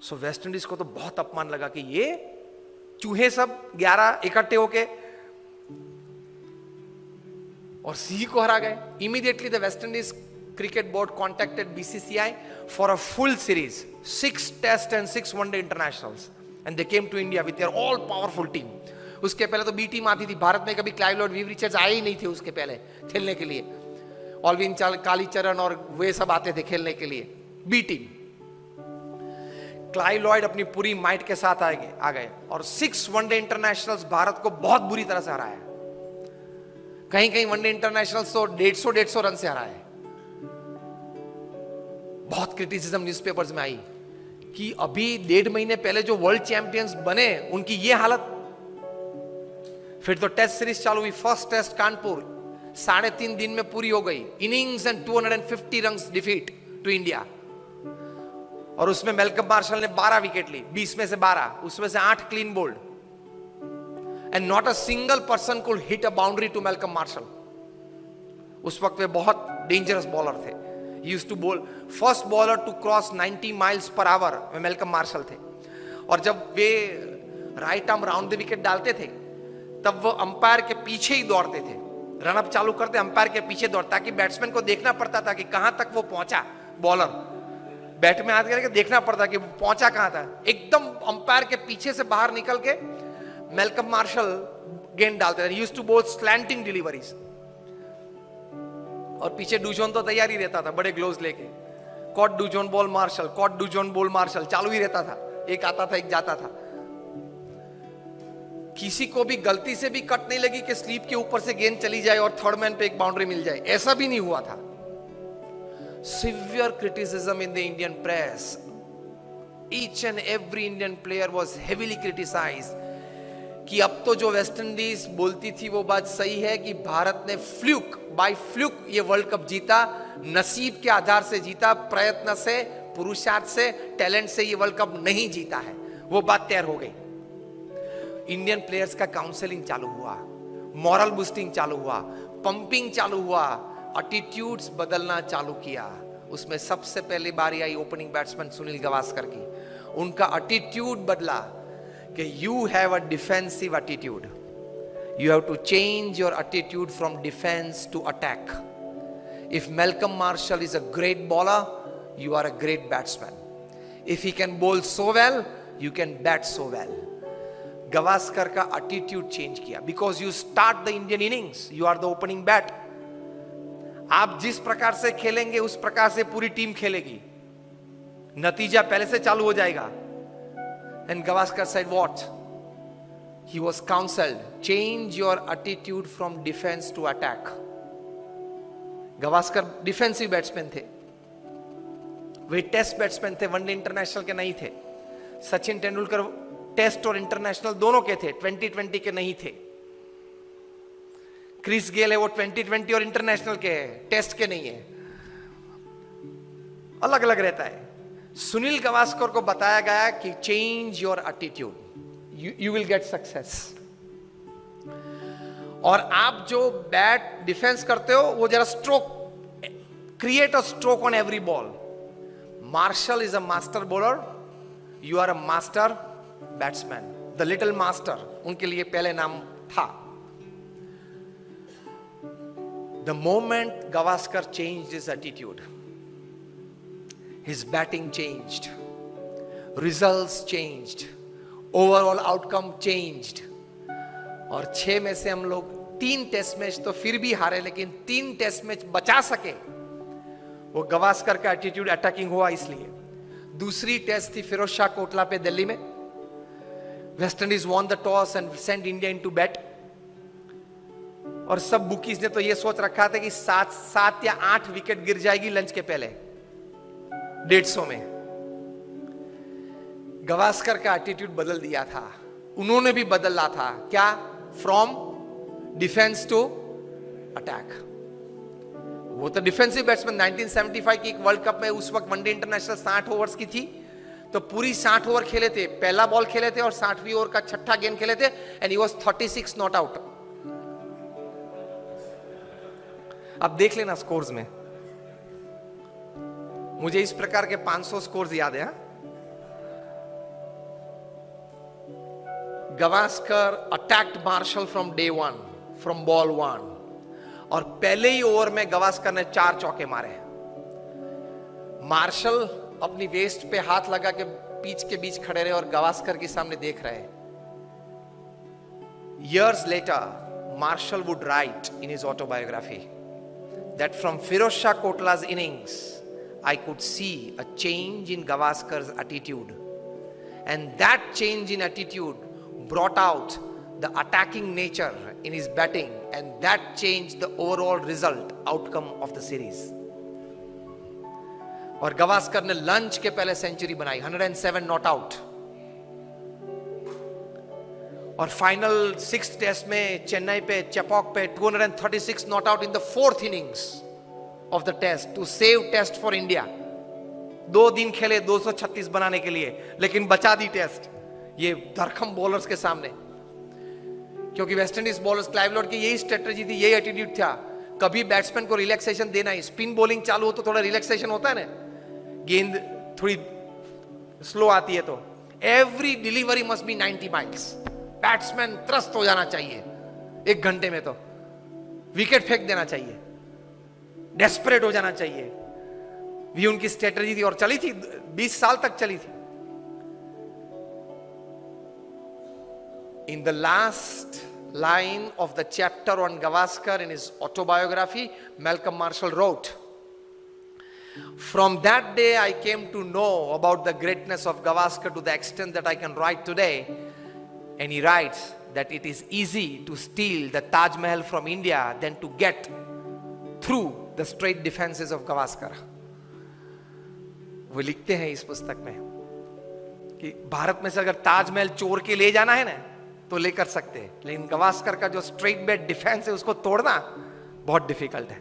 सो West Indies को तो बहुत अपमान लगा कि ये चूहे सब 11 इकट्ठे होके और सी को हरा गए. Immediately the West Indies cricket board contacted BCCI for a full series, 6 test and 6 one day internationals, and they came to India with their all powerful team. उसके पहले तो बी टीम आती थी भारत में, कभी क्लाइव लॉर्ड, वीव रिचर्ड्स आए ही नहीं थे उसके पहले खेलने के लिए. ऑलविन कालीचरण और वे सब आते थे खेलने के लिए. बी टीम, क्लाइव लॉयड अपनी पूरी माइट के साथ आ गए और 6 वनडे इंटरनेशनल्स भारत को बहुत बुरी तरह से हराया. कहीं कहीं वनडे इंटरनेशनल्स तो 150 रन से हराए. बहुत क्रिटिसिज्म न्यूज़पेपर्स में आई कि अभी 1.5 महीने पहले जो वर्ल्ड चैंपियंस बने उनकी ये हालत. फिर तो टेस्ट सीरीज चालू हुई. फर्स्ट टेस्ट कानपुर 3.5 दिन में पूरी हो गई. Innings and 250 run defeat to India. और उसमें मेलकम मार्शल ने 12 विकेट ली, 20 में से 12, उसमें से 8 clean bowled, and not a single person could hit a boundary to Malcolm Marshall. उस वक्त वे बहुत डेंजरस बॉलर थे. He used to bowl, first bowler to cross 90 miles per hour में मेलकम मार्शल थे. और जब way right arm round the wicket डालते थे तब वो अंपायर के पीछे ही दौड़ते थे. रनअप चालू करते अंपायर के पीछे दौड़, ताकि बैट्समैन को देखना पड़ता था कि कहां तक वो पहुंचा. बॉलर बैट में हाथ करके देखना पड़ता कि वो पहुंचा कहां था. एकदम अंपायर के पीछे से बाहर निकल के मेलकम मार्शल गेंद डालते थे. He used to bowl slanting deliveries. और पीछे डूजोन तो तैयार ही रहता था बड़े ग्लोव्स लेके. Caught Dujon ball Marshall, caught Dujon ball Marshall चालू ही रहता था. एक आता था एक जाता था. किसी को भी गलती से भी कट नहीं लगी कि स्लीप के ऊपर से गेंद चली जाए और थर्ड मैन पे एक बाउंड्री मिल जाए. ऐसा भी नहीं हुआ था. Severe criticism in the Indian press. Each and every Indian player was heavily criticised कि अब तो जो वेस्ट इंडीज बोलती थी वो बात सही है कि भारत ने बाय फ्लूक ये वर्ल्ड कप जीता, नसीब के आधार से जीता, प्रयत्न से, पुरुषार्थ से, टैलेंट से ये वर्ल्ड कप नहीं जीता है. वो बात तैयार हो गई. इंडियन प्लेयर्स का काउंसलिंग चालू हुआ, मॉरल बूस्टिंग चालू हुआ, पंपिंग चालू हुआ, एटीट्यूड्स बदलना चालू किया. उसमें सबसे पहली बारी आई ओपनिंग बैट्समैन सुनील गावस्कर की. उनका एटीट्यूड बदला कि you have a defensive attitude. You have to change your attitude from defense to attack. If Malcolm Marshall is a great bowler, you are a great batsman. If he can bowl so well, you can bat so well. Gavaskar का attitude change किया because you start the Indian innings. You are the opening bat. आप जिस प्रकार से खेलेंगे उस प्रकार से पूरी टीम खेलेगी. नतीजा पहले से चालू हो जाएगा. And Gavaskar said what? He was counseled, change your attitude from defense to attack. Gavaskar defensive batsman थे, वे टेस्ट बैट्समैन थे, वनडे इंटरनेशनल के नहीं थे. सचिन तेंदुलकर टेस्ट और इंटरनेशनल दोनों के थे, 2020 के नहीं थे. क्रिस गेल है वो 2020 और इंटरनेशनल के है, टेस्ट के नहीं है. अलग अलग रहता है. सुनील गावस्कर को बताया गया कि change your attitude, you will get success. और आप जो बैट डिफेंस करते हो वो जरा stroke, create a stroke on every ball. Marshall is a master bowler, you are a master batsman. The little master उनके लिए पहले नाम था. The moment Gavaskar changed his attitude, his batting changed, results changed, overall outcome changed. और 6 में से हम लोग 3 टेस्ट मैच तो फिर भी हारे, लेकिन 3 टेस्ट मैच बचा सके. वो गावस्कर का एटीट्यूड अटैकिंग हुआ. इसलिए दूसरी टेस्ट थी फिरोज शाह कोटला पे दिल्ली में. West Indies won the toss and send India into bat. और सब बुकीज ने तो ये सोच रखा था कि 7 या 8 विकेट गिर जाएगी लंच के पहले 150 में. गावस्कर का एटीट्यूड बदल दिया था. उन्होंने भी बदला था. क्या? From defence to attack. वो तो डिफेंसिव बैट्समैन. 1975 की एक वर्ल्ड कप में उस वक्त वनडे इंटरनेशनल 60 ओवर्स की थी, तो पूरी 60 ओवर खेले थे. पहला बॉल खेले थे और 60वीं ओवर का छठा गेंद खेले थे, and he was 36 not out. अब देख लेना स्कोर्स में. मुझे इस प्रकार के 500 स्कोर्स याद है. Gavaskar attacked Marshall from day one, from ball one, और पहले ही ओवर में गवास्कर ने 4 चौके मारे। मार्शल अपनी वेस्ट पे हाथ लगा के पिच के बीच खड़े रहे और गवास्कर के सामने देख रहे। Years later, Marshall would write in his autobiography that from Firoz Shah Kotla's innings, I could see a change in Gavaskar's attitude, and that change in attitude brought out the attacking nature in his batting, and that changed the overall result outcome of the series. और गवास्कर ने lunch के पहले century बनाई, 107 not out, और final 6th test में चेन्नई पे चेपॉक पे 236 not out in the 4th innings of the test to save test for India. 2 दिन खेले 236 बनाने के लिए, लेकिन बचा दी टेस्ट ये धरखम बॉलर्स के सामने, क्योंकि West Indies bowlers Clive Lord की यही स्ट्रेटजी थी, यही एटीट्यूड था, कभी बैट्समैन को रिलैक्सेशन देना ही। स्पिन बॉलिंग चालू हो तो थोड़ा रिलैक्सेशन होता है ना, गेंद थोड़ी स्लो आती है तो every delivery must be 90 miles. Batsman त्रस्त हो जाना चाहिए 1 घंटे में, तो विकेट फेंक देना चाहिए, डेस्परेट हो जाना चाहिए। भी उनकी स्ट्रेटजी थी और चली थी, 20 साल तक चली थी। In the last line of the chapter on Gavaskar in his autobiography, Malcolm Marshall wrote, "From that day I came to know about the greatness of Gavaskar to the extent that I can write today." And he writes that it is easy to steal the Taj Mahal from India than to get through the straight defenses of Gavaskar. वो लिखते हैं इस पुस्तक में कि भारत में से अगर ताजमहल चोर के ले जाना है ना तो लेकर सकते हैं, लेकिन गवास्कर का जो स्ट्रेट बेट डिफेंस है उसको तोड़ना बहुत डिफिकल्ट है।